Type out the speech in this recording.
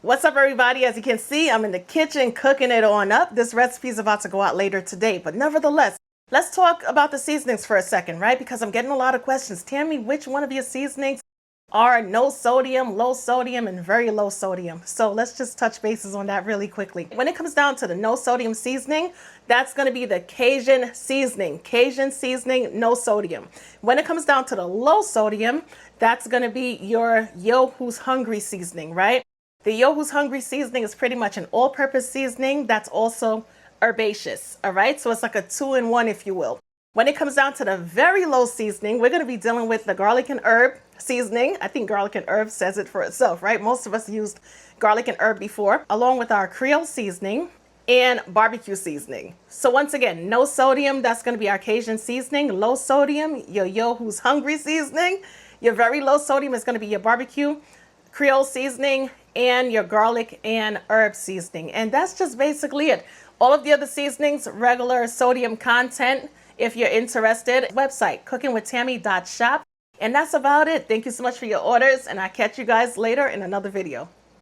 What's up, everybody? As you can see, I'm in the kitchen cooking it on up. This recipe is about to go out later today, but nevertheless, let's talk about the seasonings for a second, right? Because I'm getting a lot of questions. Tammy, which one of your seasonings are no sodium, low sodium, and very low sodium? So let's just touch bases on that really quickly. When it comes down to the no sodium seasoning, that's going to be the Cajun seasoning. Cajun seasoning, no sodium. When it comes down to the low sodium, that's going to be your Yo Who's Hungry seasoning, right? The Yo Who's Hungry seasoning is pretty much an all-purpose seasoning that's also herbaceous, all right? So it's like a 2-in-1, if you will. When it comes down to the very low seasoning, we're going to be dealing with the garlic and herb seasoning. I think garlic and herb says it for itself, right? Most of us used garlic and herb before, along with our Creole seasoning and barbecue seasoning. So once again, no sodium, that's going to be our Cajun seasoning. Low sodium, your Yo Who's Hungry seasoning. Your very low sodium is going to be your barbecue Creole seasoning and your garlic and herb seasoning. And that's just basically it. All of the other seasonings, regular sodium content. If you're interested, website cookingwithtammy.shop. And that's about it. Thank you so much for your orders, and I'll catch you guys later in another video.